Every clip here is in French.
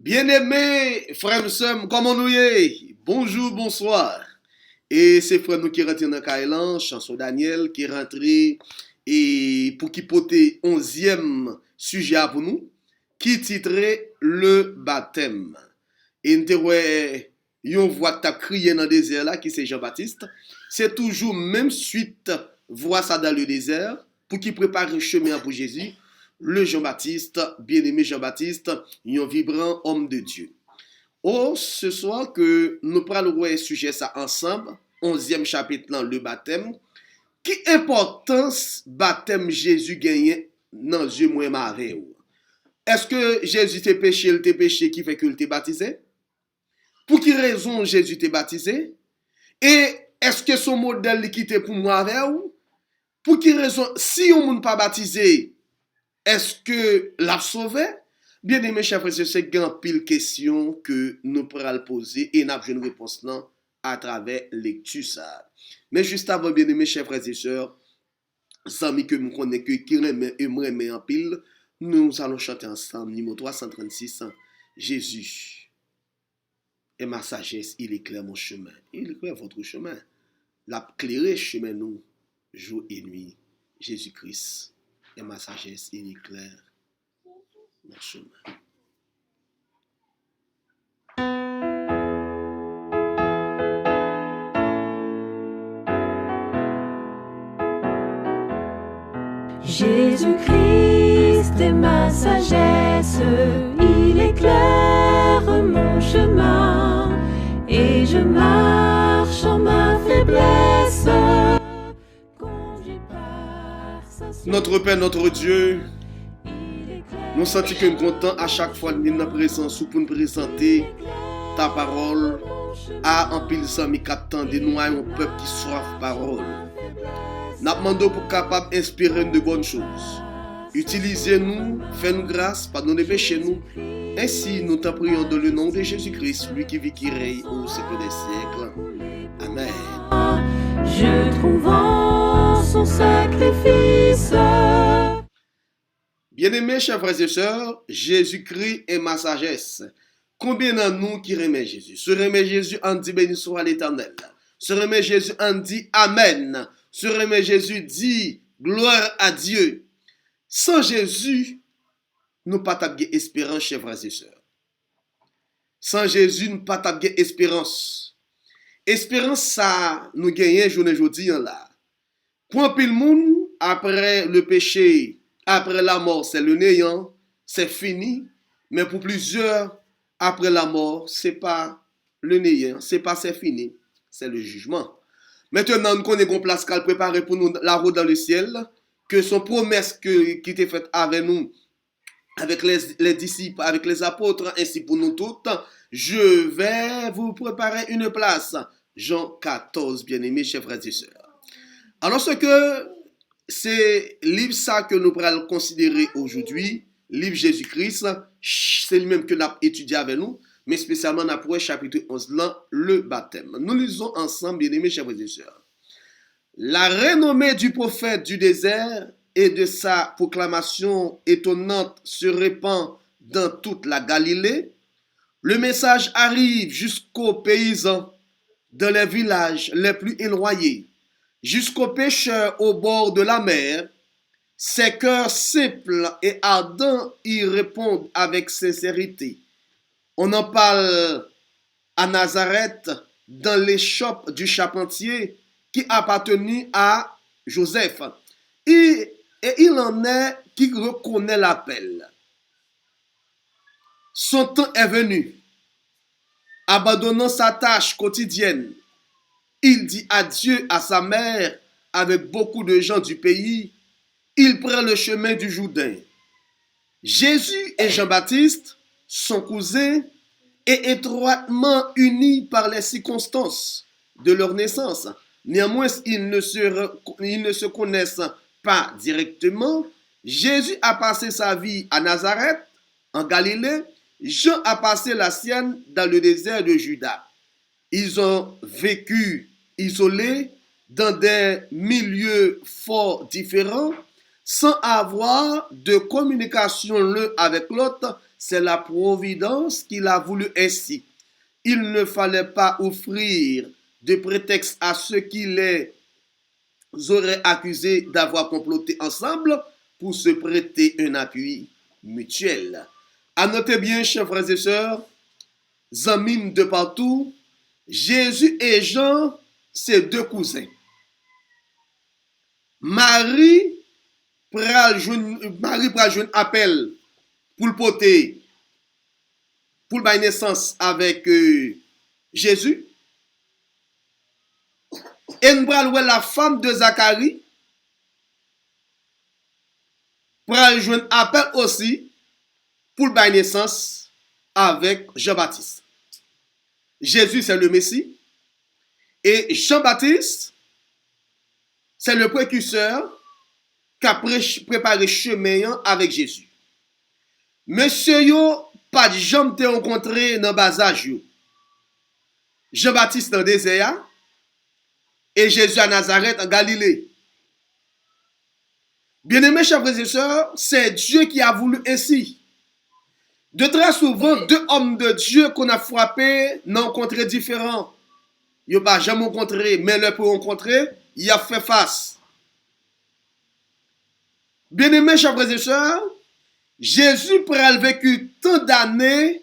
Bien-aimés, frères et sœurs, comment nous y est? Bonjour, bonsoir. Et c'est frère nous qui rentrent dans Kailan, chanson Daniel, qui rentre et pour qui poter 11e sujet pour nous, qui titrait le baptême. Et nous yon voix qui t'a crié dans le désert là, qui c'est Jean-Baptiste. C'est toujours même suite, voix ça dans le désert, pour qui prépare un chemin pour Jésus. Le Jean-Baptiste, bien-aimé Jean-Baptiste, un vibrant homme de Dieu. Oh, ce soir que nous parlons voir sujet ça ensemble, 11e chapitre là, le baptême. Qui importance baptême Jésus gagné dans Dieu moi avec? Est-ce que Jésus t'est péché qui fait que t'es baptisé? Pour quelle raison Jésus t'est baptisé? Et est-ce que son modèle qui était pour moi avec? Pour quelle raison, si on ne pas baptisé, est-ce que l'a sauvé? Bien aimé, chers frères et sœurs, c'est grand pile question que nous pourrons poser et nous avons une réponse là à travers lecture ça. Mais juste avant, bien aimé, chers frères et sœurs, amis que nous connaissons qui remet en pile, nous allons chanter ensemble numéro 336. Jésus est ma sagesse, il éclaire mon chemin. Il éclaire votre chemin. La clairé chemin nous, jour et nuit. Jésus-Christ est ma sagesse, il éclaire mon chemin. Jésus-Christ est ma sagesse, il éclaire mon chemin, et je marche en ma faiblesse. Notre Père, notre Dieu, nous sentons que nous sommes contents à chaque fois de nous présenter pour nous présenter ta parole à un pile d'amis qui attendent de nous, un peuple qui soif parole. Nous demandons pour capable d'inspirer de bonnes choses. Utilisez-nous, faites-nous grâce, pardonnez péchés nous. Ainsi, nous t'en prions dans le nom de Jésus-Christ, lui qui vit, qui règne au siècle des siècles. Amen. Je trouve en son sacrifice. Bien-aimés, chers frères et sœurs, Jésus-Christ est ma sagesse. Combien d'entre nous qui remet Jésus? Se remet Jésus en dit béni soit l'Éternel. Se remet Jésus en dit Amen. Se remet Jésus dit gloire à Dieu. Sans Jésus, nous pas t'abguer espérance, chers frères et sœurs. Sans Jésus, nous pas t'abguer espérance. Espérance ça nous gagne journée aujourd'hui là. Pour un pile monde après le péché, après la mort, c'est le néant, c'est fini, mais pour plusieurs après la mort, c'est pas le néant, c'est fini, c'est le jugement. Maintenant, nous connaissons une place qu'elle prépare pour nous la route dans le ciel, que son promesse qui était faite avec nous, avec les disciples, avec les apôtres, ainsi pour nous toutes. Je vais vous préparer une place. Jean 14, bien-aimés, chers frères et sœurs. Alors, ce que c'est livre ça que nous pourrons considérer aujourd'hui, livre Jésus-Christ, c'est lui-même que nous avons étudié avec nous, mais spécialement dans le chapitre 11, là, le baptême. Nous lisons ensemble, bien-aimés, chers frères et sœurs. La renommée du prophète du désert et de sa proclamation étonnante se répand dans toute la Galilée. Le message arrive jusqu'aux paysans dans les villages les plus éloignés, jusqu'aux pêcheurs au bord de la mer. Ces cœurs simples et ardents y répondent avec sincérité. On en parle à Nazareth, dans l'échoppe du charpentier qui appartenait à Joseph. Et il en est qui reconnaît l'appel. Son temps est venu. Abandonnant sa tâche quotidienne, il dit adieu à sa mère avec beaucoup de gens du pays. Il prend le chemin du Jourdain. Jésus et Jean-Baptiste sont cousins et étroitement unis par les circonstances de leur naissance. Néanmoins, ils ne se connaissent pas directement. Jésus a passé sa vie à Nazareth, en Galilée. Jean a passé la sienne dans le désert de Juda. Ils ont vécu isolés dans des milieux fort différents, sans avoir de communication l'un avec l'autre, c'est la providence qui l'a voulu ainsi. Il ne fallait pas offrir de prétexte à ceux qui les auraient accusés d'avoir comploté ensemble pour se prêter un appui mutuel. À noter bien, chers frères et sœurs, amis de partout, Jésus et Jean, c'est deux cousins. Marie pral joindre appel pour le porter, pour la naissance avec Jésus. Et nous pral la femme de Zacharie pral joindre appel aussi pour la naissance avec Jean-Baptiste. Jésus, c'est le Messie. Et Jean-Baptiste, c'est le précurseur qui a préparé chemin avec Jésus. Monsieur yo, pas de jambe te rencontré dans bas âge. Jean-Baptiste dans le désert et Jésus à Nazareth en Galilée. Bien-aimés, chers frères et sœurs, c'est Dieu qui a voulu ainsi. De très souvent, deux hommes de Dieu qu'on a frappés n'ont rencontré différents. Ils n'ont pas jamais rencontré, mais le pour rencontrer, il a fait face. Bien-aimés, chers frères et sœurs, Jésus a vécu tant d'années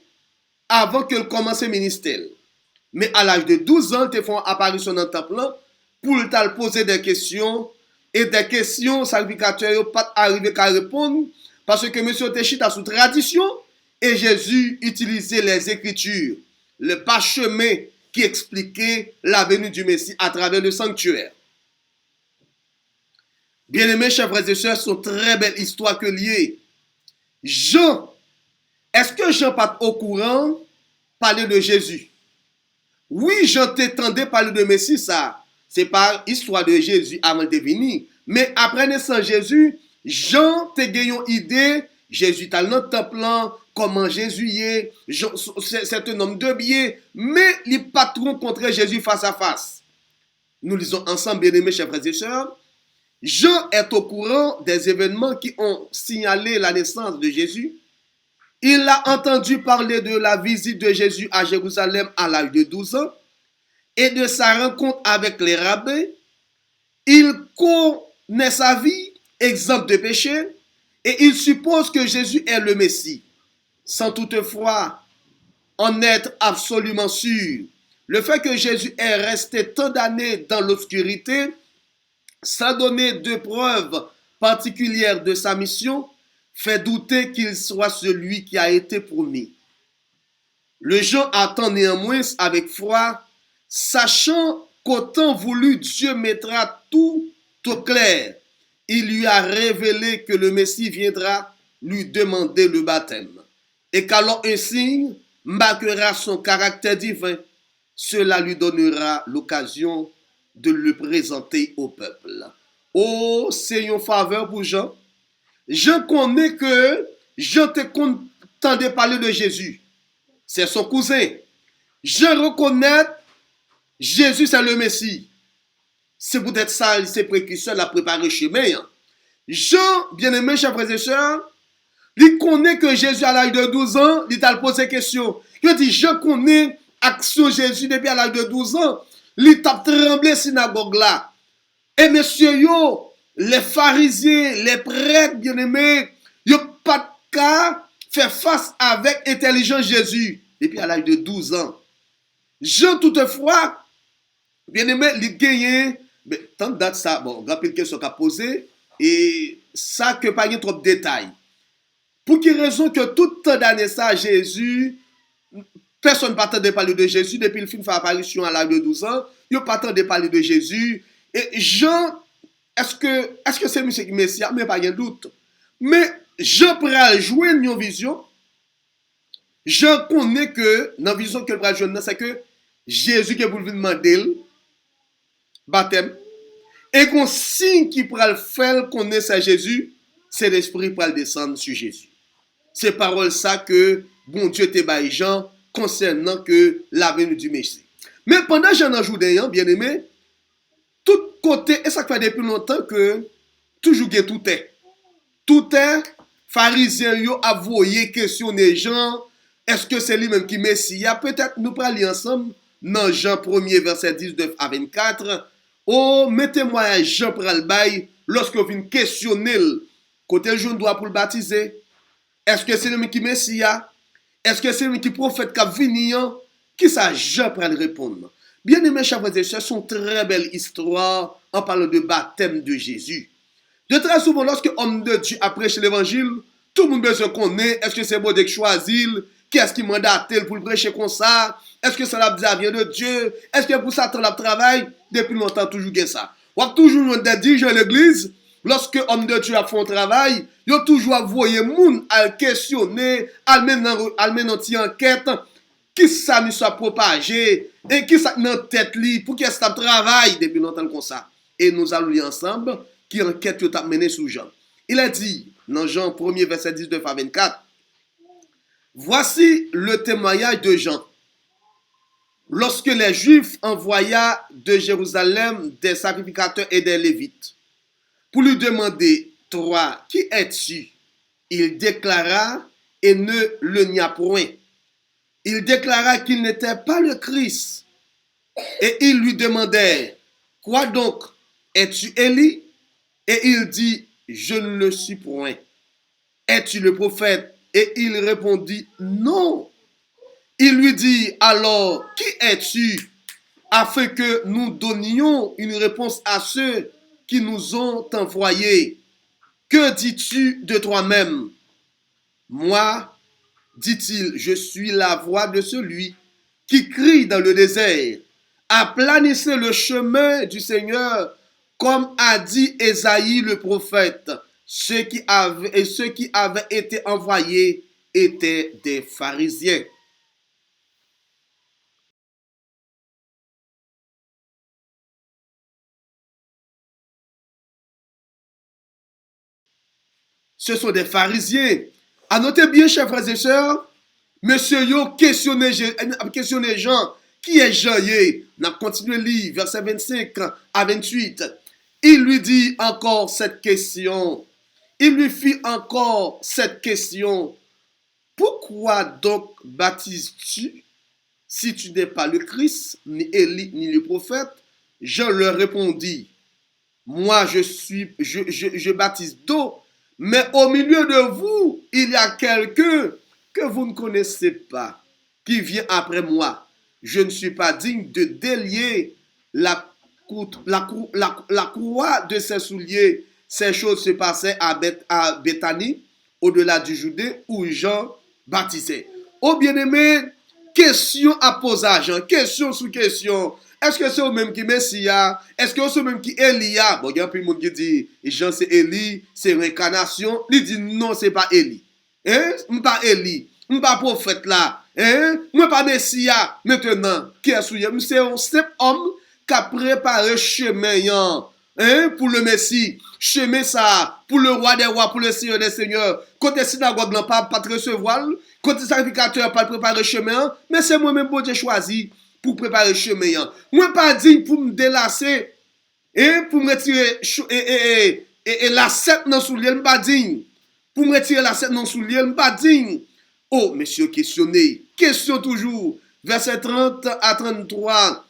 avant qu'il commence le ministère. Mais à l'âge de 12 ans, il fait une apparition dans le temple pour te poser des questions. Et des questions, sacrificateurs n'ont pas arrivé à répondre parce que monsieur Téchita sous tradition et Jésus utilisait les Écritures, le parchemin qui expliquait la venue du Messie à travers le sanctuaire. Bien-aimés, chers frères et sœurs, c'est une très belle histoire que liée. Jean, est-ce que Jean pas au courant parler de Jésus? Oui, Jean t'entendait parler de Messie, ça. C'est pas histoire de Jésus avant de venir. Mais après naissance Jésus, Jean te gagné une idée. Jésus t'a dans le temple, comment Jésus est. C'est un homme de bien. Mais les patrons contre Jésus face à face. Nous lisons ensemble, bien-aimés, chers frères et sœurs. Jean est au courant des événements qui ont signalé la naissance de Jésus. Il a entendu parler de la visite de Jésus à Jérusalem à l'âge de 12 ans et de sa rencontre avec les rabbins. Il connaît sa vie, exempte de péché, et il suppose que Jésus est le Messie, sans toutefois en être absolument sûr. Le fait que Jésus est resté tant d'années dans l'obscurité, sans donner de preuves particulières de sa mission, fait douter qu'il soit celui qui a été promis. Le Jean attend néanmoins avec foi, sachant qu'autant voulu Dieu mettra tout au clair. Il lui a révélé que le Messie viendra lui demander le baptême. Et qu'alors un signe marquera son caractère divin. Cela lui donnera l'occasion de le présenter au peuple. Oh, c'est une faveur pour Jean. Jean connaît que Jean t'entendait parler de Jésus. C'est son cousin. Jean reconnaît Jésus, c'est le Messie. C'est peut-être ça, c'est précurseur, la préparer chemin. Jean, bien-aimé, chers frères et sœurs, il connaît que Jésus, à l'âge de 12 ans, il t'a posé question. Il dit, je connais l'action de Jésus depuis à l'âge de 12 ans. Il t'a tremblé synagogue là. Et messieurs, yo, les pharisiens, les prêtres, bien-aimés, yo pas de cas faire face avec intelligence Jésus depuis à l'âge de 12 ans. Jean, toutefois, bien-aimé, il gagne, mais tant de date ça, bon, rapide question qu'a posé, et ça que pas trop de détails. Pour quelle raison que tout temps d'année ça, Jésus, personne ne partait de parler de Jésus depuis le film fait apparition à l'âge de 12 ans, il pas tant de parler de Jésus. Et Jean, est-ce que c'est monsieur qui Messie, mais pas de doute. Mais Jean pourra jouer une vision. Jean connaît que, dans la vision que le pourra jouer, c'est que Jésus qui est pour lui demander le baptême. Et qu'on signe qui pourra le faire connaître à Jésus, c'est l'esprit pour le descendre sur Jésus. C'est parole ça que bon Dieu te baille Jean concernant que la venue du Messie. Mais pendant Jean en Judéen, bien aimé, tout côté, et ça fait depuis longtemps que toujours tout est. Tout est pharisiens yo avoué questionner Jean, est-ce que c'est lui-même qui Messie? Peut-être nous parler ensemble dans Jean 1er verset 19 à 24. Oh, mettez-moi Jean pral bail lorsque vous venez questionner côté le jeune doit pour le baptiser. Est-ce que c'est lui-même qui Messie? Est-ce que c'est lui qui prophète qui vient? Qui ça Jean pral répondre? Bien aimés chers frères et sœurs, ce sont très belles histoires en parlant de baptême de Jésus. De très souvent, lorsque l'homme de Dieu a prêché l'évangile, tout le monde besoin connaît, est-ce que c'est bon de choisir, qui est-ce qui mandate pour le prêcher comme ça, est-ce que ça vient de Dieu, est-ce que pour ça le travail, depuis longtemps toujours ça. On a toujours dit dans l'église, lorsque l'homme de Dieu a fait un travail, il a toujours envoyé les gens à questionner, à mener une enquête, qui ça nous soit propagé, et qui ça dans tête li, pour qu'il y ait ce travail depuis longtemps comme ça. Et nous allons lire ensemble, qui enquête qui a mené sous Jean. Il a dit, dans Jean 1er verset 19 à 24, voici le témoignage de Jean. Lorsque les Juifs envoya de Jérusalem des sacrificateurs et des Lévites, pour lui demander, toi, qui es-tu? Il déclara, et ne le nia point. Il déclara qu'il n'était pas le Christ. Et il lui demandait, quoi donc? Es-tu Élie? Et il dit, je ne le suis point. Es-tu le prophète? Et il répondit, non. Il lui dit, alors, qui es-tu? Afin que nous donnions une réponse à ceux qui nous ont envoyés. Que dis-tu de toi-même? Moi, dit-il, je suis la voix de celui qui crie dans le désert. Aplanissez le chemin du Seigneur, comme a dit Ésaïe le prophète. Ceux qui avaient été envoyés étaient des pharisiens. Ce sont des pharisiens. À noter bien, chers frères et sœurs, monsieur yo questionné Jean. Qui est Jean? On a continué à lire, verset 25 à 28. Il lui dit encore cette question. Il lui fit encore cette question. Pourquoi donc baptises-tu si tu n'es pas le Christ, ni Élie, ni le prophète? Jean leur répondit, moi je baptise d'eau, mais au milieu de vous, il y a quelqu'un que vous ne connaissez pas, qui vient après moi. Je ne suis pas digne de délier la courroie de ses souliers. Ces choses se passaient à Béthanie, au-delà du Judée, où Jean baptisait. Oh bien-aimé, question à poser à Jean, question sous question. Est-ce que c'est au même qui Messia? Est-ce que c'est au même qui Elia? Bon, il y a un peu de monde qui dit Jean c'est Élie, c'est réincarnation. Il dit non, c'est pas Élie. Hein? Pas Élie. Pas prophète là. Hein? Moi pas Messia. Maintenant, qui est souillé? C'est un simple homme qui a préparé chemin pour le Messie. Chemin ça pour le roi des rois, pour le seigneur des seigneurs. Côté synagogue n'a pas recevoir. Côté sacrificateur pas préparer chemin. Mais c'est moi-même que j'ai choisi pour préparer le chemin. Moi pas dit pour me délasser et pour me retirer et la sette dans soulier, pas dit. Pour me retirer la sette dans soulier, pas dit. Oh, monsieur questionné. Question toujours. Verset 30 à 33.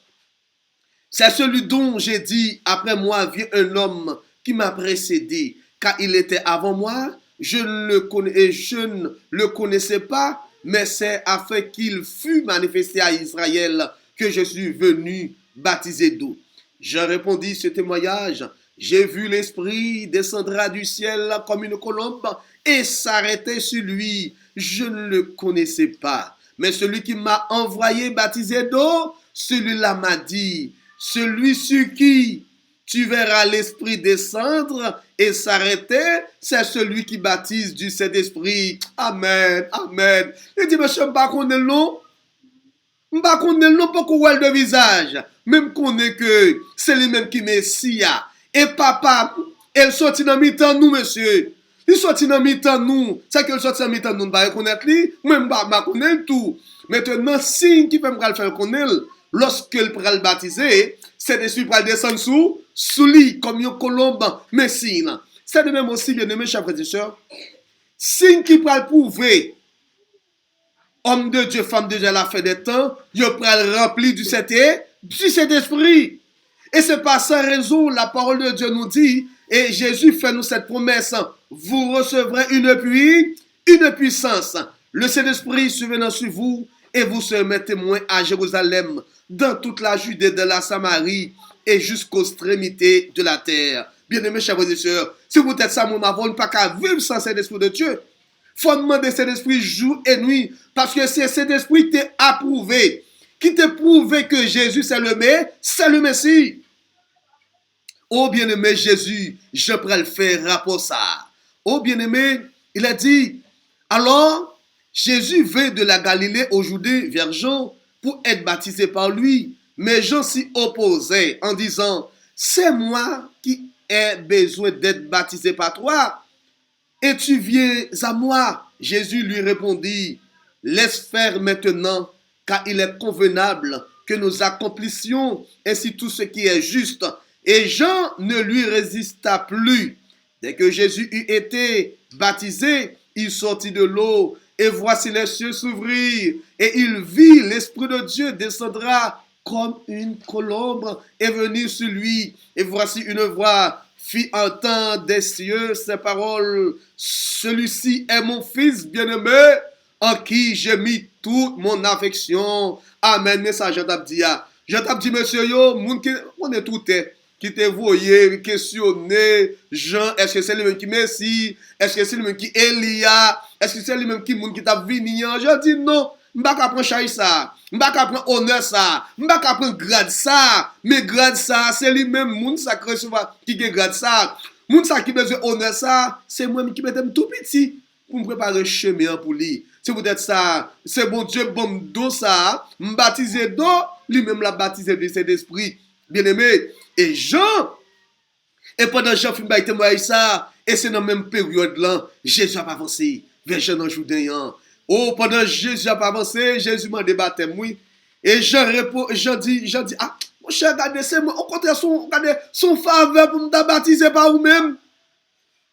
C'est celui dont j'ai dit, après moi vient un homme qui m'a précédé, car il était avant moi. Je ne le connaissais pas, mais c'est afin qu'il fût manifesté à Israël que je suis venu baptiser d'eau. Je répondis ce témoignage. J'ai vu l'Esprit descendre du ciel comme une colombe et s'arrêter sur lui. Je ne le connaissais pas. Mais celui qui m'a envoyé baptiser d'eau, celui-là m'a dit, celui sur qui tu verras l'Esprit descendre et s'arrêter, c'est celui qui baptise du Saint-Esprit. Amen, amen. Il dit, monsieur, je ne sais pas qu'on est long. Je ne sais pas qu'on est long pour qu'on voit le visage. Même qu'on est que c'est lui-même qui Messia. Et papa, elle sortit dans mi-temps nous, monsieur. Il sortit dans mi-temps nous. C'est qu'elle sortit dans mi-temps nous, on ne va pas reconnaître lui. Même pas connaître tout. Maintenant, signe qui peut me faire connaître, lorsqu'elle prend le baptiser, c'est l'Esprit pour descendre sous lui, comme une colombe messine. C'est de même aussi, bien aimé, chers frères et sœurs. Signe qui pral prouver homme de Dieu, femme de Dieu à la fin des temps, yo pral rempli du Saint-Esprit. Et c'est par sa raison, la parole de Dieu nous dit, et Jésus fait nous cette promesse, vous recevrez une puissance. Le Saint-Esprit survenant sur vous, et vous serez témoins à Jérusalem, dans toute la Judée, de la Samarie, et jusqu'aux extrémités de la terre. Bien-aimés, chers frères et sœurs, si vous êtes ça, mon avon, pas qu'à vivre sans Saint-Esprit de Dieu. Faut demander Saint-Esprit jour et nuit, parce que c'est Saint-Esprit qui t'a approuvé, qui t'a prouvé que Jésus c'est le Messie. Oh bien-aimé Jésus, je pourrais le faire rapport ça. Oh bien-aimé, il a dit, alors Jésus vint de la Galilée au Judée vers Jean pour être baptisé par lui. Mais Jean s'y opposait en disant, c'est moi qui ai besoin d'être baptisé par toi. Et tu viens à moi. Jésus lui répondit, laisse faire maintenant, car il est convenable que nous accomplissions ainsi tout ce qui est juste. Et Jean ne lui résista plus. Dès que Jésus eut été baptisé, il sortit de l'eau, et voici les cieux s'ouvrir, et il vit l'Esprit de Dieu descendra comme une colombe et venir sur lui. Et voici une voix fit entendre des cieux ces paroles, celui-ci est mon fils bien-aimé, en qui j'ai mis toute mon affection. Amen. Message Jean dit, monsieur yo, moun qui on est tout qui te voyé, questionné, Jean, est-ce que c'est lui-même qui Messie? Est-ce que c'est lui-même qui Elia? Est-ce que c'est lui-même qui moun qui t'a vini? Je dis non, m'bak apprendre chay ça, m'bak apprendre honneur ça, m'bak apprendre grade ça, mais grade ça, c'est lui-même moun ça qui recevoir qui grade ça. Moun ça qui besoin honneur ça, c'est moi qui m'étais tout petit pour me préparer chemin pour lui. C'est peut-être ça, c'est bon Dieu bon do ça, m'baptiser do, lui-même l'a baptisé de cet esprit. Bien-aimé, et Jean, et pendant Jean fin bail témoignage ça, et c'est dans la même période là, Jésus a avancé vers Jean en Jourdain. Oh, pendant Jésus a avancé, Jésus m'a débattu, oui. Et Jean dit, ah, mon cher, regardez, c'est moi, au contraire, son faveur pour me baptiser par vous-même.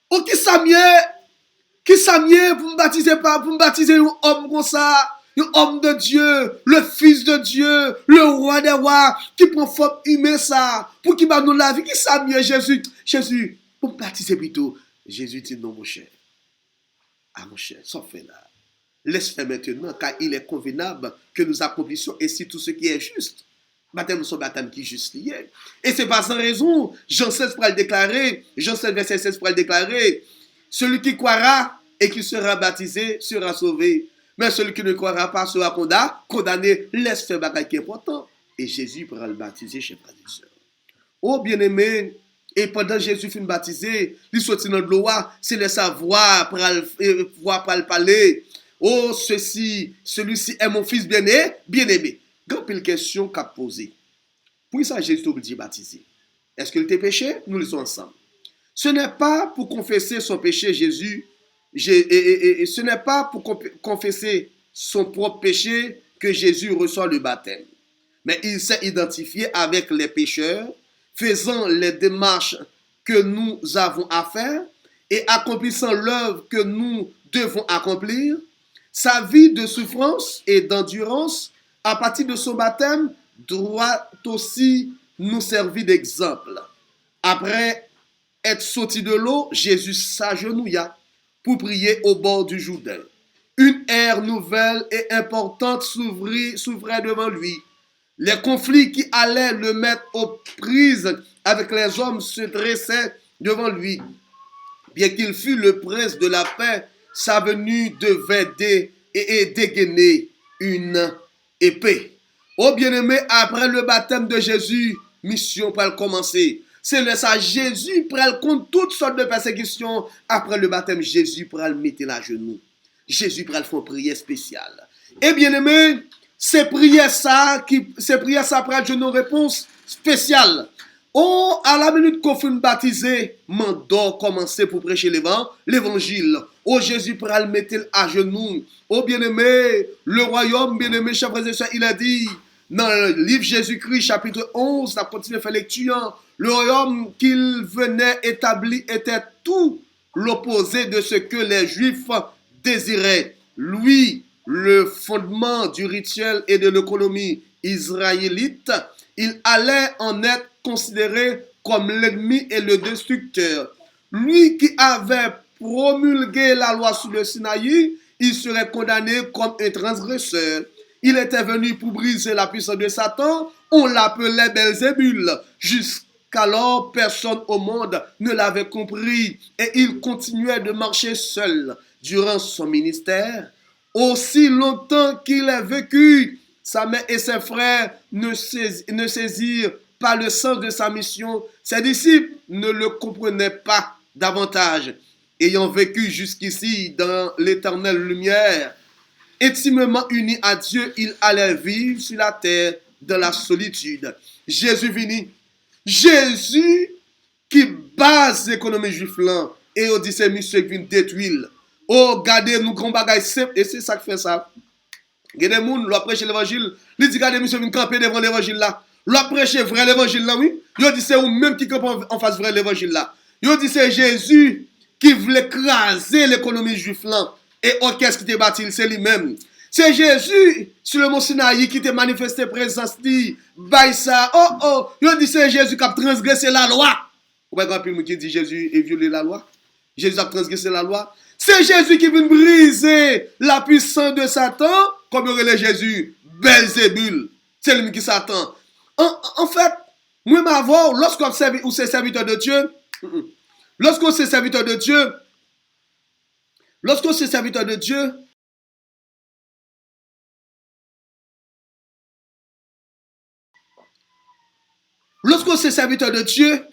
Oh, qui ça mieux pour me baptiser un homme comme ça. Un homme de Dieu, le fils de Dieu, le roi des rois, qui prend forme humaine ça, pour qu'il nous la vie, qui ça mieux Jésus, pour me baptiser plutôt. Jésus dit non, mon cher. Ah, mon cher, ça fait là. Laisse faire maintenant, car il est convenable que nous accomplissions ainsi tout ce qui est juste. Baptême, son baptême qui est juste lié. Et c'est pas sans raison, Jean 16 pour le déclarer, Jean 16 verset 16 pour le déclarer, celui qui croira et qui sera baptisé sera sauvé. Mais celui qui ne croira pas sera condamné. Laisse faire bagaille qui est important. Et Jésus pourra le baptiser, chers frères et sœurs. Oh bien-aimé, et pendant Jésus finit baptisé, il sortit dans l'eau, c'est le savoir pour le parler. Oh, celui-ci est mon fils bien-aimé. Grand pile question qu'a posé. Pour ça, Jésus t'oblige baptisé. Est-ce qu'il était péché? Nous le sommes ensemble. Ce n'est pas pour confesser son péché, ce n'est pas pour confesser son propre péché que Jésus reçoit le baptême. Mais il s'est identifié avec les pécheurs, faisant les démarches que nous avons à faire et accomplissant l'œuvre que nous devons accomplir. Sa vie de souffrance et d'endurance, à partir de son baptême, doit aussi nous servir d'exemple. Après être sorti de l'eau, Jésus s'agenouilla pour prier au bord du Jourdain. Une ère nouvelle et importante s'ouvrait devant lui. Les conflits qui allaient le mettre aux prises avec les hommes se dressaient devant lui. Bien qu'il fût le prince de la paix, sa venue devait dégainer une épée. Oh bien-aimé, après le baptême de Jésus, mission pour commencer. C'est le ça, Jésus prend contre toutes sortes de persécutions. Après le baptême, Jésus prend le mettre à genoux. Jésus prend le faire une prière spéciale. Et bien aimé, ces prières ça prend une réponse spéciale. Oh, à la minute qu'on finit baptiser, mandat commencer pour prêcher l'évangile. Oh, Jésus prend le mettre à genoux. Oh, bien aimé, le royaume, bien aimé, chers frères et sœurs, il a dit, dans le livre Jésus-Christ, chapitre 11, on a continué à faire lecture. Le royaume qu'il venait établir était tout l'opposé de ce que les Juifs désiraient. Lui, le fondement du rituel et de l'économie israélite, il allait en être considéré comme l'ennemi et le destructeur. Lui qui avait promulgué la loi sur le Sinaï, il serait condamné comme un transgresseur. Il était venu pour briser la puissance de Satan. On l'appelait Belzébul. Jusqu'alors, personne au monde ne l'avait compris et il continuait de marcher seul durant son ministère. Aussi longtemps qu'il a vécu, sa mère et ses frères ne saisirent pas le sens de sa mission. Ses disciples ne le comprenaient pas davantage. Ayant vécu jusqu'ici dans l'éternelle lumière, intimement unis à Dieu, il allait vivre sur la terre dans la solitude. Jésus vini. Jésus qui base l'économie juive là et on dit c'est monsieur qui vient détruire. Oh, regardez nous grand bagage simple et c'est ça qui fait ça. Il y a des gens qui prêchent l'évangile, ils disent regardez monsieur vient camper devant l'évangile là. L'on prêche vrai l'évangile là oui. Ils disent c'est vous même qui campe en face vrai l'évangile là. Ils disent c'est Jésus qui voulait écraser l'économie juive là. Et qu'est-ce qui te bâti, c'est lui-même. C'est Jésus sur le mont Sinaï qui t'a manifesté présence dit, bail ça. Il dit c'est Jésus qui a transgressé la loi. Ou pas grand monde qui dit Jésus a violé la loi. Jésus a transgressé la loi. C'est Jésus qui vient briser la puissance de Satan, comme il relève Jésus, Belzébul. C'est lui qui Satan. En fait, moi m'avoir lorsqu'on c'est serviteur de Dieu, lorsqu'on c'est serviteur de Dieu, lorsqu'on c'est serviteur de Dieu, lorsqu'on c'est serviteur de Dieu,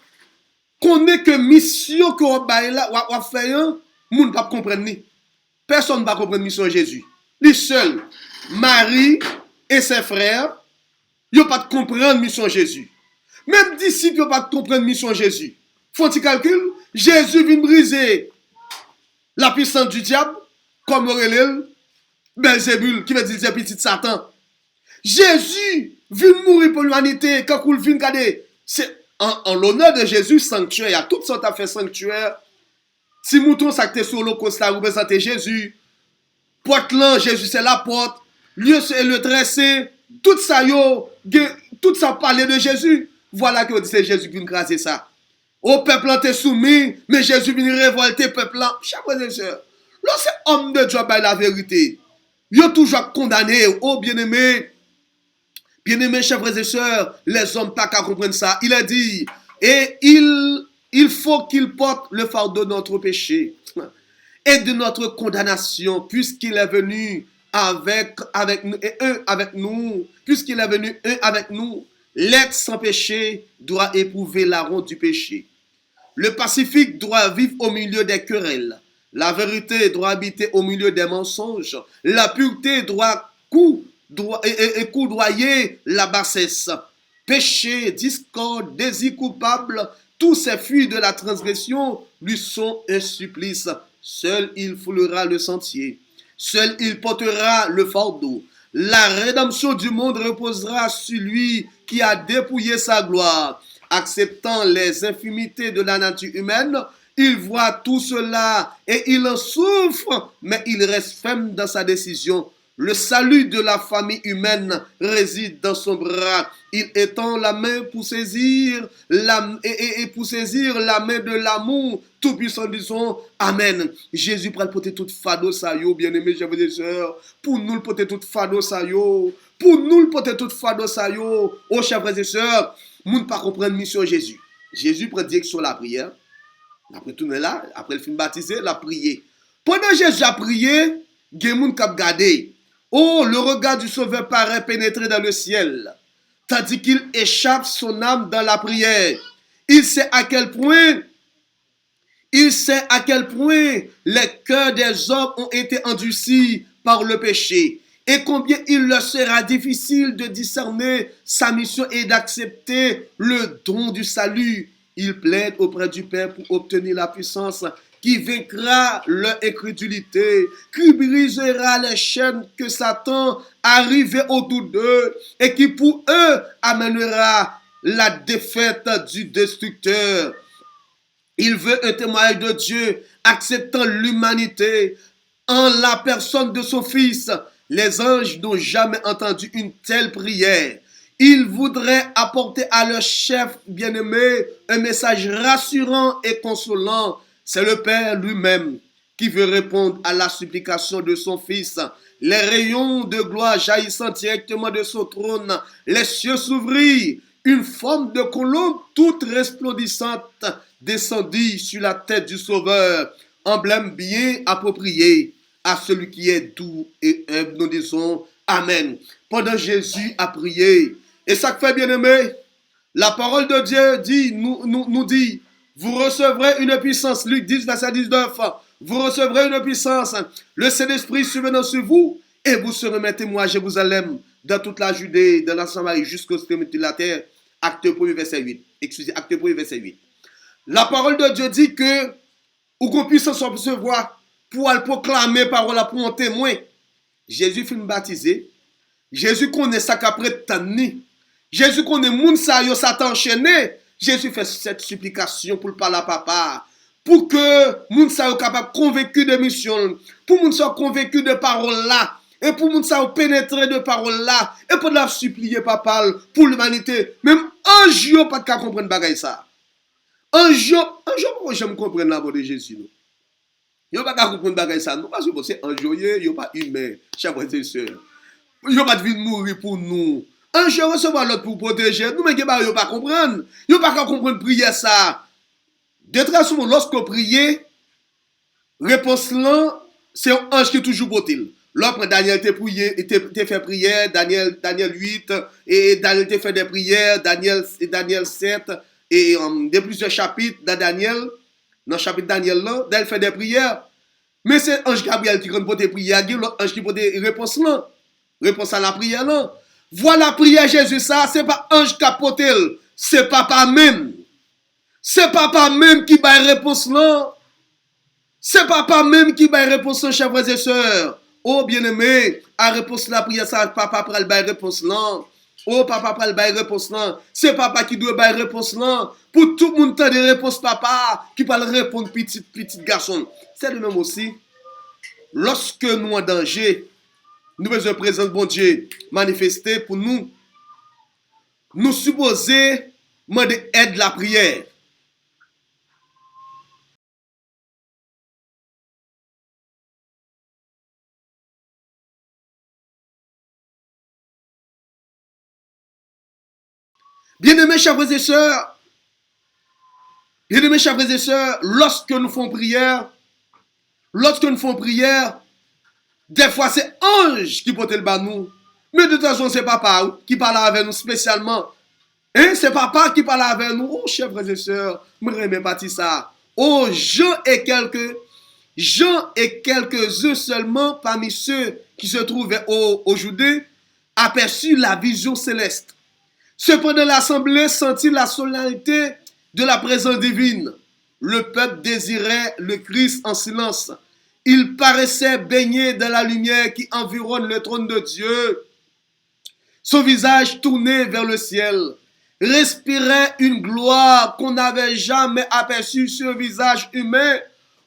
qu'on n'est que mission qu'on va là, ou faire, moun pas comprendre ni. Personne ne va comprendre mission de Jésus. Lui seul, Marie et ses frères, ils pas comprendre mission de Jésus. Même disciples pas comprendre mission de Jésus. Font-ils calcul? Jésus vient briser la puissance du diable, comme Aurélien, Belzébul, qui veut dire c'est petit Satan. Jésus vient mourir pour l'humanité, quand il vient garder. C'est en l'honneur de Jésus, sanctuaire, il y a toutes sortes d'affaires sanctuaires. Si mouton s'acte sur l'Holocauste, là, représente Jésus. Porte là, Jésus c'est la porte. Lieu c'est le tressé. Tout ça, tout ça parlait de Jésus. Voilà que c'est Jésus qui vient craser ça. Au peuple était soumis, mais Jésus vient révolter le peuple là. Chers frères et sœurs, lorsque homme de Dieu la vérité, il est toujours condamné. Oh bien-aimé, chers frères et sœurs, les hommes pas qu'à comprendre ça. Il a dit, et il faut qu'il porte le fardeau de notre péché et de notre condamnation, puisqu'il est venu avec nous, puisqu'il est venu avec nous. L'être sans péché doit éprouver la honte du péché. Le pacifique doit vivre au milieu des querelles. La vérité doit habiter au milieu des mensonges. La pureté doit coudoyer la bassesse. Péché, discorde, désir coupable, tous ces fruits de la transgression lui sont un supplice. Seul il foulera le sentier. Seul il portera le fardeau. La rédemption du monde reposera sur lui qui a dépouillé sa gloire. Acceptant les infimités de la nature humaine, il voit tout cela et il en souffre, mais il reste ferme dans sa décision. Le salut de la famille humaine réside dans son bras. Il étend la main pour saisir la main de l'amour tout-puissant, disons Amen. Jésus prend le porter toute fado sa yo, bien-aimés, chers frères et sœurs. Pour nous le porter toute fado sa yo. Pour nous le porter toute fado sa yo. Oh, chers frères et sœurs, nous ne pas comprendre mission Jésus. Jésus prend direction la prière. Après tout là, après le film baptisé, la prière. Pendant Jésus a prié, il y a des gens qui ont gardé. Oh, le regard du Sauveur paraît pénétrer dans le ciel, tandis qu'il échappe son âme dans la prière. Il sait à quel point les cœurs des hommes ont été endurcis par le péché et combien il leur sera difficile de discerner sa mission et d'accepter le don du salut. Il plaide auprès du Père pour obtenir la puissance qui vaincra leur incrédulité, qui brisera les chaînes que Satan a rivées autour d'eux et qui pour eux amènera la défaite du destructeur. Il veut un témoignage de Dieu acceptant l'humanité en la personne de son Fils. Les anges n'ont jamais entendu une telle prière. Ils voudraient apporter à leur chef bien-aimé un message rassurant et consolant. C'est le Père lui-même qui veut répondre à la supplication de son Fils. Les rayons de gloire jaillissant directement de son trône, les cieux s'ouvrirent. Une forme de colombe toute resplendissante descendit sur la tête du Sauveur, emblème bien approprié à celui qui est doux et humble. Nous disons Amen. Pendant Jésus a prié, et ça fait bien aimé, la parole de Dieu nous dit, vous recevrez une puissance, Luc 10, verset 19, vous recevrez une puissance, le Saint-Esprit survenant sur vous, et vous serez mes témoins à Jérusalem, dans toute la Judée, dans la Samarie, jusqu'aux extrémités de la terre. Acte 1, verset 8. Excusez, acte 1, verset 8. La parole de Dieu dit que, ou qu'on puisse s'en recevoir, pour aller proclamer parole pour un témoin. Jésus fut baptisé. Jésus connaît ça qu'après tanni. Jésus connaît moun sa yo sa enchaîné. Jésus fait cette supplication pour parler à papa. Pour que moun sa yo capable convaincu de mission. Pour moun sa convaincu de parole là. Et pour moun sa pénétrer de parole là. Et pour la supplier papa pour l'humanité. Même un jour pas de comprendre bagay ça. Un jour, j'aime comprendre la voix de Jésus. Yo pas comprendre bagay ça. Nous parce que c'est un jour, yo pas humain, chers frères et sœurs. Yo pas de mourir pour nous. Un jour recevoir l'autre pour protéger. Nous mais yo pas comprendre. Yo pas comprendre prière ça. De très souvent lorsqu'on prie, réponse là, c'est un ange qui est toujours botil. L'autre Daniel te fait prière, Daniel 8 et Daniel te fait des prières, Daniel 7 et de plusieurs chapitres dans Daniel, dans le chapitre Daniel là, elle fait des prières. Mais c'est ange Gabriel qui rend pour des prières, l'ange qui pour des réponses là. Réponse à la prière là. Voilà prière Jésus ça, c'est pas ange capotel, c'est papa même. C'est papa même qui va réponse là. C'est papa même qui va réponse là, chers frères et sœurs. Oh bien-aimé, à réponse la prière ça, papa pral bail réponse là. Oh papa pral bail réponse là. C'est papa qui doit bail réponse là. Pour tout le monde temps de réponse papa qui parle répondre petit garçon. C'est le même aussi. Lorsque nous en danger, nous besoin présence bon Dieu manifester pour nous. Nous supposer demander aide la prière. Bien-aimés chers frères et sœurs, lorsque nous faisons prière, des fois c'est ange qui porte le bas nous, mais de toute façon c'est papa qui parle avec nous spécialement. Hein? C'est papa qui parle avec nous. Oh chers frères et sœurs, je ne remets pas ça. Oh Jean et quelques-uns seulement parmi ceux qui se trouvaient au Judée aperçurent la vision céleste. Cependant, l'assemblée sentit la solennité de la présence divine. Le peuple désirait le Christ en silence. Il paraissait baigné dans la lumière qui environne le trône de Dieu. Son visage tourné vers le ciel respirait une gloire qu'on n'avait jamais aperçue sur un visage humain.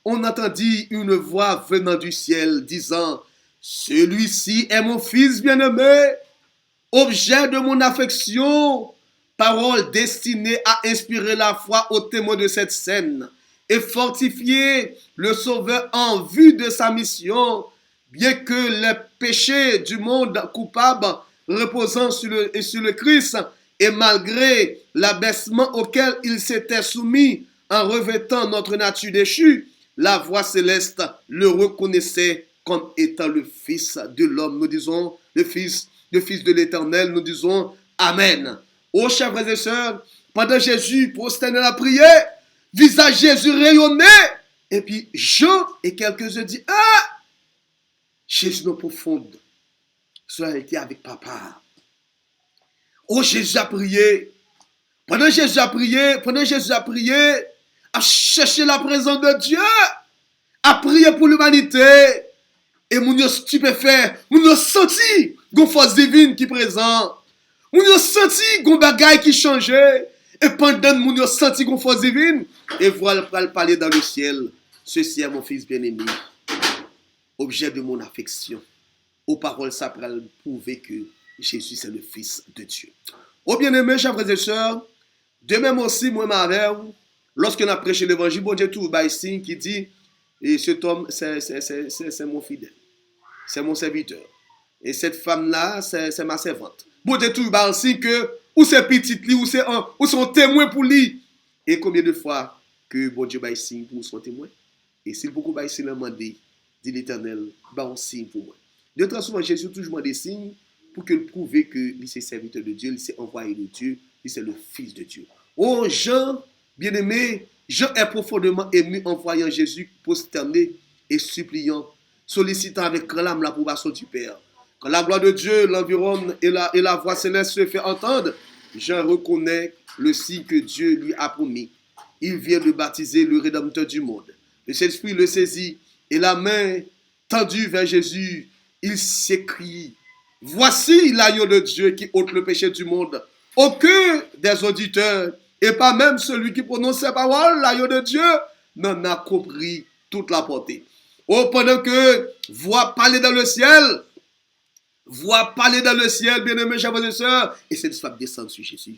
On entendit une voix venant du ciel disant, « Celui-ci est mon fils bien-aimé. » Objet de mon affection, parole destinée à inspirer la foi aux témoins de cette scène et fortifier le Sauveur en vue de sa mission, bien que les péchés du monde coupable reposant sur le Christ et malgré l'abaissement auquel il s'était soumis en revêtant notre nature déchue, la voix céleste le reconnaissait comme étant le Fils de l'homme. Nous disons le Fils de l'Éternel, nous disons Amen. Oh, chers frères et sœurs, pendant Jésus prosternait la prière, visage Jésus rayonnait, et puis Jean et quelques-uns disent, ah, Jésus non profonde, cela était avec papa. Oh, Jésus a prié. Pendant Jésus a prié, à chercher la présence de Dieu, à prier pour l'humanité, et moun yo stupéfait, moun yo senti gon force divine qui présent. Moun yo senti gon bagay qui changeait. Et pendant moun yo senti qu'on force divine, et voilà parler dans le ciel. Ceci est mon fils bien-aimé, objet de mon affection. Aux paroles, ça pour prouver que Jésus c'est le Fils de Dieu. Oh bien-aimé, chers frères et sœurs, de même aussi, moi, avec vous, lorsque nous avons prêché l'évangile, bon Dieu tout by signe qui dit, et cet homme, c'est mon fidèle, c'est mon serviteur. Et cette femme-là, c'est ma servante. Bon Dieu tout by signe que, ou c'est petit li, ou c'est un témoin pour lui. Et combien de fois que bon Dieu by signe pour son témoin? Et s'il beaucoup by signe demandé, dit l'Éternel, bah un signe pour moi. De très souvent, Jésus toujours des signes pour qu'il prouve que il est serviteur de Dieu, il est envoyé de Dieu, il est le Fils de Dieu. Oh Jean, bien-aimé, Jean est profondément ému en voyant Jésus prosterné et suppliant, sollicitant avec clame l'approbation du Père. Quand la gloire de Dieu l'environne et la voix céleste se fait entendre, Jean reconnaît le signe que Dieu lui a promis. Il vient de baptiser le Rédempteur du monde. Le Saint-Esprit le saisit et la main tendue vers Jésus, il s'écrie, voici l'agneau de Dieu qui ôte le péché du monde. Aucun des auditeurs, et pas même celui qui prononce ces paroles, l'agneau de Dieu, n'en a compris toute la portée. Oh, pendant que voix parler dans le ciel, bien-aimés, chers frères et sœurs, et cette femme descend sur Jésus.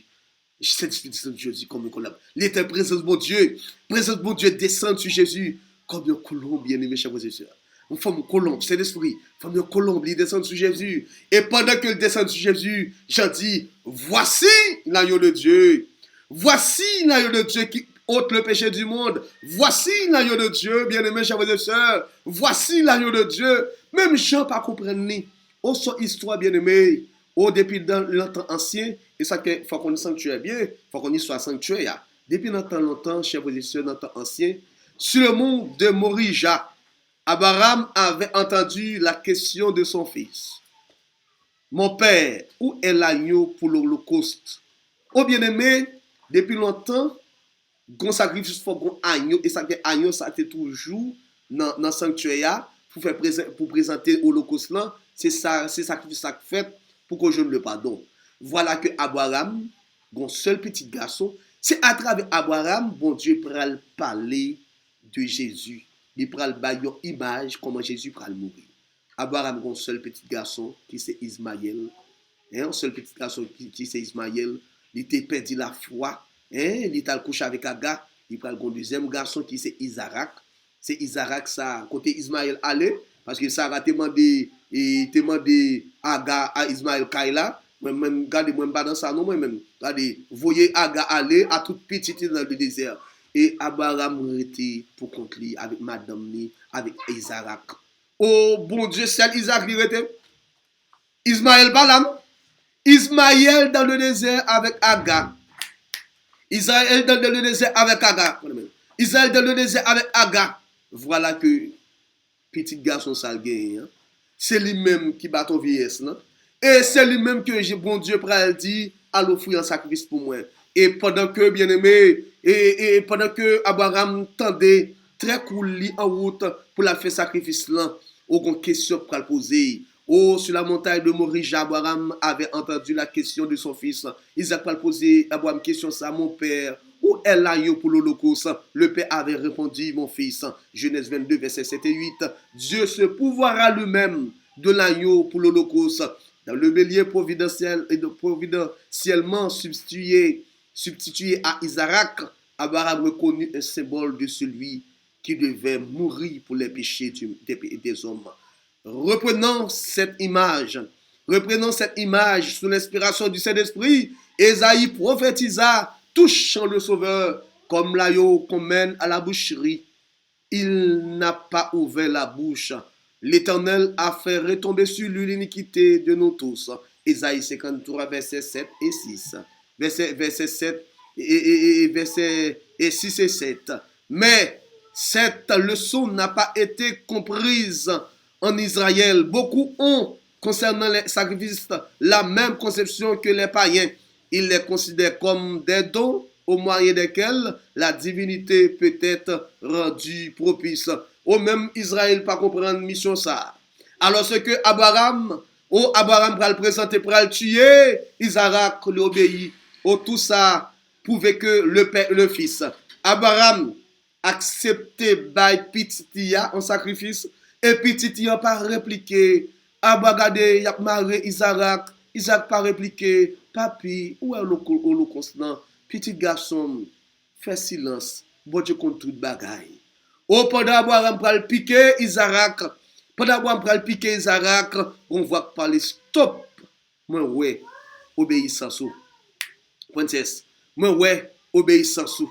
Cette femme descend sur Jésus comme un colombe. L'éternel présence de mon Dieu descend sur Jésus comme un colombe, bien-aimés, chers frères et sœurs. Une femme colombe, c'est l'esprit. Femme de colombe, il descend sur Jésus. Et pendant qu'il descend sur Jésus, Jean dit, voici l'agneau de Dieu. Voici l'agneau de Dieu qui ôte le péché du monde. Voici l'agneau de Dieu, bien-aimés, chers frères et sœurs. Voici l'agneau de Dieu. Même Jean pas comprendre. Oh, son histoire, bien-aimé. Oh, depuis dans le temps ancien, et ça qu'il faut qu'on sanctuaire bien, il faut qu'on y soit sanctuaire. Depuis longtemps, chers frères et sœurs, dans le temps ancien, sur le mont de Morija, Abraham avait entendu la question de son fils. Mon père, où est l'agneau pour l'Holocauste? Oh bien-aimé, depuis longtemps, gon sacrifice faut gon agneau, et ça que agneau ça était toujours dans sanctuaire pour présenter l'Holocauste là, c'est sacrifice ça fait pour que je me le pardonne. Voilà que Abraham, gon seul petit garçon, c'est à travers Abraham, bon Dieu pral parler de Jésus. Il pral ba yon image comment Jésus pral mourir. Abraham a un seul petit garçon qui c'est Ismaël. Un seul petit garçon qui c'est Ismaël. Il était perdu la foi. Il était couché avec Agar. Il pral un deuxième garçon qui c'est Isaac. C'est Isaac ça côté Ismaël allait parce que Sarah demandé Agar à Ismaël Kaila. Moi-même regardez moi pas dans ça non moi-même. Regardez voyez Agar aller à toute petite dans le désert. Et Abraham était pour conclure avec madame ni avec Isaac. Oh bon Dieu, c'est Isaac qui était. Ismaël Balam. Ismaël dans le désert avec Agar. Israël dans le désert avec Agar. Israël dans le désert avec Agar. Voilà que petit garçon ça gagne. Hein? C'est lui-même qui bat ton vieillesse. Non? Et c'est lui-même que bon Dieu pral dit à l'offrir un sacrifice pour moi. Et pendant que, bien aimé, et pendant que Abraham tendait très cool en route pour la faire sacrifice là, aucune question pour le poser. Oh, sur la montagne de Morija, Abraham avait entendu la question de son fils. Isaac va poser Abraham question ça, mon père, où est l'agneau pour l'Holocauste? Le père avait répondu, mon fils, Genèse 22, verset 7 et 8, Dieu se pourvoira lui-même de l'agneau pour l'Holocauste. Dans le bélier providentiel et providentiellement substitué à Isaac, Abraham reconnut un symbole de celui qui devait mourir pour les péchés des hommes. Reprenons cette image sous l'inspiration du Saint-Esprit, Ésaïe prophétisa touchant le Sauveur comme l'agneau qu'on mène à la boucherie. Il n'a pas ouvert la bouche. L'Éternel a fait retomber sur lui l'iniquité de nous tous. Ésaïe 53, versets 7 et 6. Verset 7 et verset 6 et 7. Mais cette leçon n'a pas été comprise en Israël. Beaucoup ont, concernant les sacrifices, la même conception que les païens. Ils les considèrent comme des dons au moyen desquels la divinité peut être rendue propice. Au même Israël pas comprendre mission ça. Alors ce que Abraham va le présenter pour le tuer, Isaac l'obéit. Oh tout ça prouvait que le Père et le Fils. Abraham acceptait by Pititia en sacrifice et Pititia pas répliqué. Abagade y a marre Isaac, Isaac pas répliqué. Papi, où est le constant? Petit garçon, fais silence. Bon Dieu compte tout bagaille. Au pendant Abraham pral piquer Isaac, pendant Abraham pral piquer Isaac, on voit parler stop. Moi ouais, obéissance. Princesse, moi ouais, obéissance.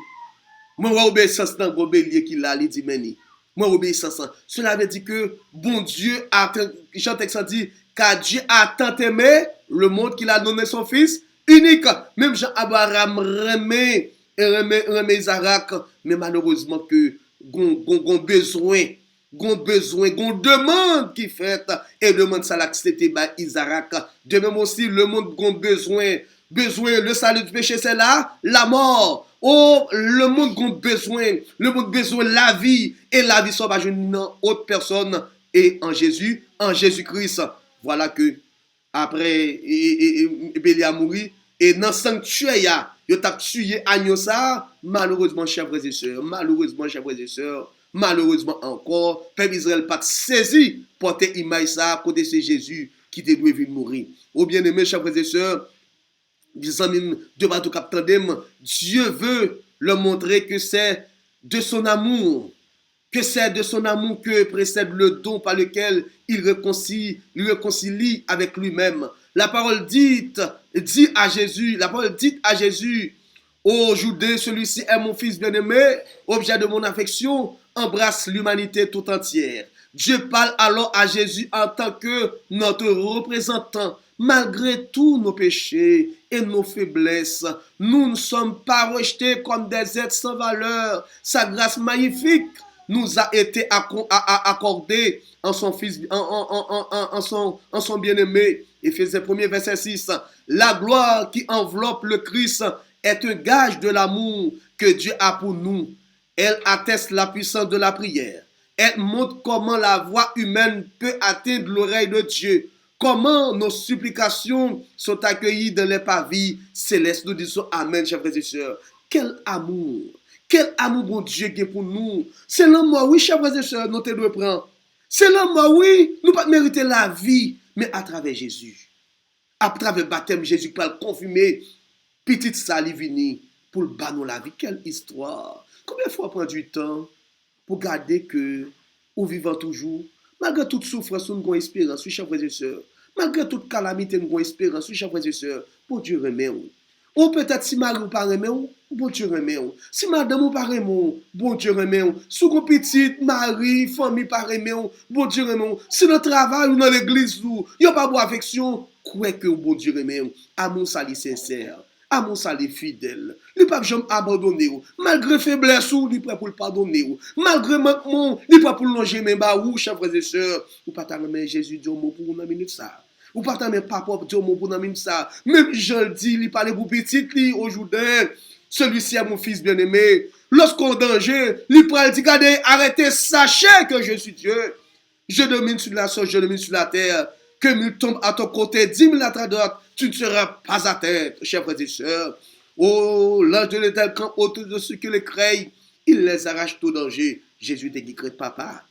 Moi ouais, obéissance dans le bélier qui l'a dit meni. Moi obéissance. Cela veut dire que bon Dieu a, Jean texte dit, car Dieu a tant aimé le monde qu'il a donné son fils unique. Même Jean Abraham remet Isaac, mais malheureusement que gon besoin, gon demande qui fait et demande ça l'accepter par Isaac. De même aussi le monde gon besoin, le salut du péché c'est là, la mort. Oh, le monde a besoin la vie et la vie soit pas une autre personne et en Jésus-Christ. Voilà que après Bélia mourir et dans sanctuaire yo t'a tué agneau ça malheureusement chers frères et sœurs, malheureusement encore peuple Israël pas saisi porter image ça côté c'est Jésus qui te doit venir mourir. Ou bien aimé chers frères et sœurs, Dieu veut leur montrer que c'est de son amour, que précède le don par lequel il réconcilie avec lui-même. La parole dit à Jésus, ô Judas, celui-ci est mon fils bien-aimé, objet de mon affection, embrasse l'humanité tout entière. Dieu parle alors à Jésus en tant que notre représentant. Malgré tous nos péchés et nos faiblesses, nous ne sommes pas rejetés comme des êtres sans valeur. Sa grâce magnifique nous a été accordée en son fils, en son bien-aimé. Éphésiens 1er verset 6. La gloire qui enveloppe le Christ est un gage de l'amour que Dieu a pour nous. Elle atteste la puissance de la prière. Elle montre comment la voix humaine peut atteindre l'oreille de Dieu. Comment nos supplications sont accueillies dans les pavis célestes. Nous disons Amen, chers frères et sœurs. Quel amour bon Dieu qui est pour nous. C'est l'amour, oui, chers frères et sœurs, nous te devons prendre. C'est l'amour, oui, nous pas mériter la vie, mais à travers Jésus. À travers le baptême, Jésus peut le confirmer. Petite salivini pour le banner la vie. Quelle histoire. Combien de fois prendre du temps pour garder que, ou vivant toujours, malgré toute souffrance, nous avons espérance, chers frères et sœurs. Malgré toute calamité, nous avons espérance, chers frères et sœurs. Pour Dieu remet. Ou peut-être si Marie ou pas remet, bon Dieu remet. Si madame ou pas remet, bon Dieu remet. Si vous petite Marie, famille pas remet, bon Dieu remet. Si dans le travail ou dans l'église, il n'y a pas de affection, quoi que bon Dieu remet. Amour sali sincère. Amour sali fidèle. Il pas jamais abandonner. Malgré faiblesse, il prêt pour le pardonner. Malgré manquement, il pas pour longer même bas ou chers frères et sœurs. Ou pas t'amener Jésus Dieu mot pour une minute ça. Ou pas t'amener papa Dieu mot pour une minute ça. Même je le dis, il parle pour petit li aujourd'hui. Celui-ci est mon fils bien-aimé. Lorsqu'on danger, il prend dit regardez, arrêtez, sachez que je suis Dieu. Je domine sur la sorte, je domine sur la terre. Que mille tombe à ton côté, 10 000 à ta droite, tu ne seras pas à terre, chers frères et sœurs. Oh, l'ange de l'Éternel campe autour de ceux qui les craignent. Il les arrache tout danger. Jésus te guérit papa.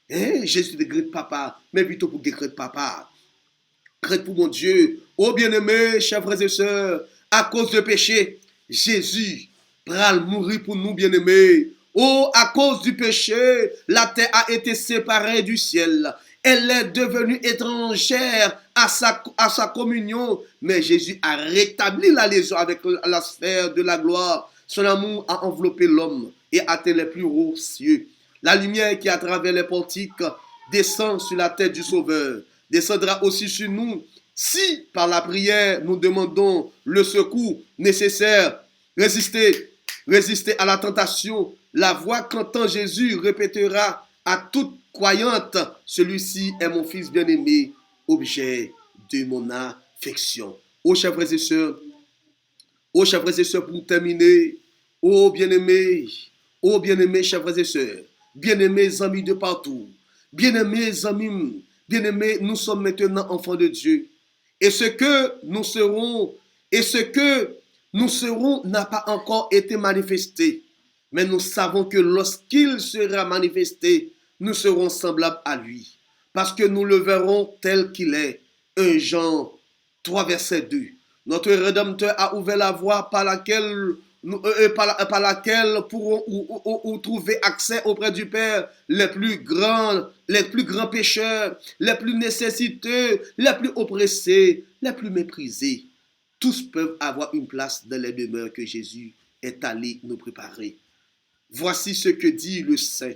Jésus te guérit papa. Mais plutôt pour guérir papa. Crête pour mon Dieu. Oh bien-aimé, chers frères et sœurs, à cause du péché, Jésus pral mourir pour nous, bien-aimés. Oh, à cause du péché, la terre a été séparée du ciel. Elle est devenue étrangère à sa communion. Mais Jésus a rétabli la liaison avec la sphère de la gloire. Son amour a enveloppé l'homme et atteint les plus hauts cieux. La lumière qui, à travers les portiques, descend sur la tête du Sauveur, descendra aussi sur nous. Si, par la prière, nous demandons le secours nécessaire, résister à la tentation, la voix qu'entend Jésus répétera à toute croyante, celui-ci est mon fils bien-aimé, objet de mon affection. Oh, chers frères et sœurs, pour terminer, oh bien-aimés, chers frères et sœurs, bien-aimés amis de partout, bien-aimés amis, bien-aimés, nous sommes maintenant enfants de Dieu. Et ce que nous serons, et ce que n'a pas encore été manifesté. Mais nous savons que lorsqu'il sera manifesté, nous serons semblables à lui. Parce que nous le verrons tel qu'il est. 1 Jean 3, verset 2. Notre Rédempteur a ouvert la voie par laquelle pourront trouver accès auprès du Père les plus grands pécheurs, les plus nécessiteux, les plus oppressés, les plus méprisés. Tous peuvent avoir une place dans les demeures que Jésus est allé nous préparer. Voici ce que dit le Saint,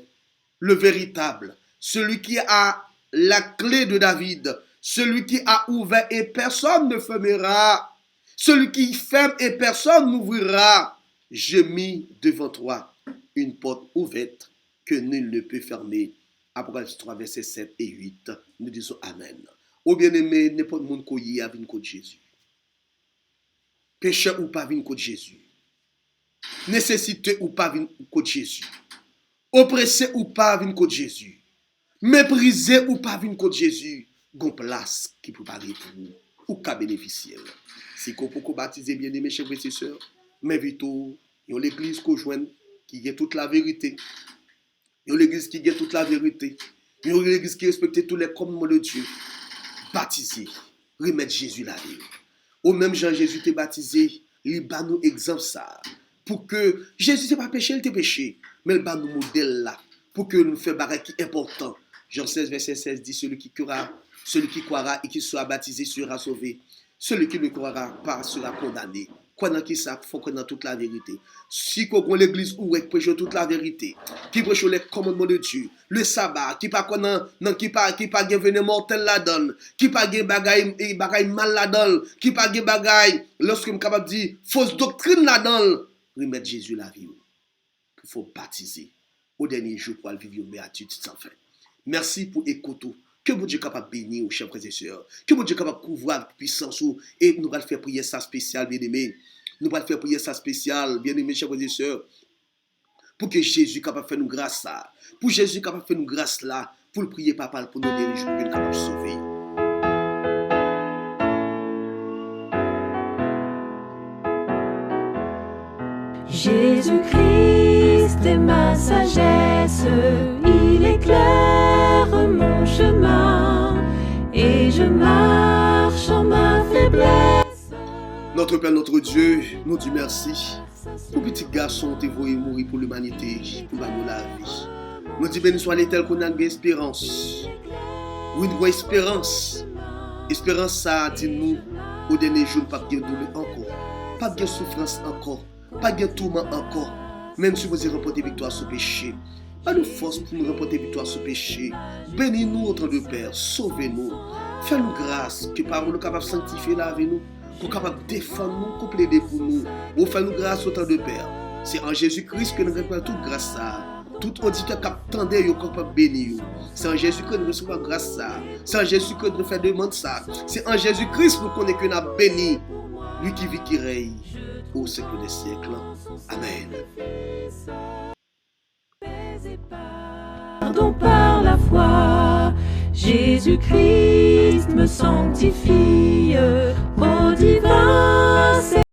le véritable, celui qui a la clé de David, celui qui a ouvert et personne ne fermera, celui qui ferme et personne n'ouvrira. Je mis devant toi une porte ouverte que nul ne peut fermer. Apocalypse 3, versets 7 et 8. Nous disons Amen. Ô bien-aimé, n'importe monde qui a vu côté Jésus. Pécheur ou pas vu côté Jésus. Nécessité ou pas vu côté Jésus. Oppressé ou pas vu côté Jésus. Méprisé ou pas vu côté Jésus. Gon place qui peut parler pour vous ou qu'à bénéficier. Si qu'on peut baptiser bien-aimé chers frères et sœurs, mais vite il y a l'église qu'on joint qui a toute la vérité. Il y a l'église qui a toute la vérité. Il y a l'église qui respecte tous les commandements de Dieu. Baptisé, remettre Jésus la vie. Au même Jean-Jésus t'est baptisé, il bat nous exemple ça. Pour que Jésus n'est pas péché, il t'est péché. Mais il bat nous modèle là. Pour que nous fassions barrage qui est important. Jean 16, verset 16 dit celui qui croira et qui sera baptisé sera sauvé. Celui qui ne croira pas sera condamné. Quoi dans qui ça faut connaître toute la vérité. Si qu'on l'église où est prêche toute la vérité, qui prêche les commandements de Dieu, le sabbat, qui pas qui pas venir mortel la donne, qui pas bagay mal la donne, qui pas bagay lorsque me capable dire fausse doctrine la donne, remettre Jésus la vie. Il faut baptiser au dernier jour pour vivre une béatitude sans fin. Merci pour écouter. Que bon Dieu capable de bénir, chers frères et sœurs. Que bon Dieu capable de couvrir la puissance. Et nous allons faire prier ça spécial, bien-aimé. Nous allons faire prier ça spécial, bien-aimé, chers frères et sœurs. Pour que Jésus capable de faire nous grâce là. Pour Jésus capable de faire nous grâce là. Pour le prier, papa, pour nous diriger, pour qu'il capable de sauver. Jésus-Christ est ma sagesse, il éclaire mon chemin et je marche en ma faiblesse. Notre Père, notre Dieu, nous disons merci. Pour petit garçon, tu es voué mourir pour l'humanité, pour nous la vie. Nous disons béni soit l'éternel qu'on a une espérance. Oui, une vraie espérance. Espérance, ça dit nous, au dernier jour, pas de douleur encore, pas de souffrance encore. Pas de tourment encore, même si vous avez remporté victoire sur le péché. Pas de force pour nous remporter victoire sur le péché. Bénis-nous autant de Père, sauvez-nous. Fais-nous grâce, que par nous capable de sanctifier la vie nous, qu'on capable de défendre nous, qu'on plaide pour nous. Ou fais-nous grâce autant de Père. C'est en Jésus-Christ que nous recevons toute grâce ça. Tout auditeur qui attendait, il est capable de bénir. C'est en Jésus que nous recevons grâce ça. C'est en Jésus que nous faisons demande ça. C'est en Jésus-Christ que nous connaissons que nous avons béni. Lui qui vit, qui règne au siècle des siècles. Amen. Pardon par la foi, Jésus-Christ me sanctifie. Au divin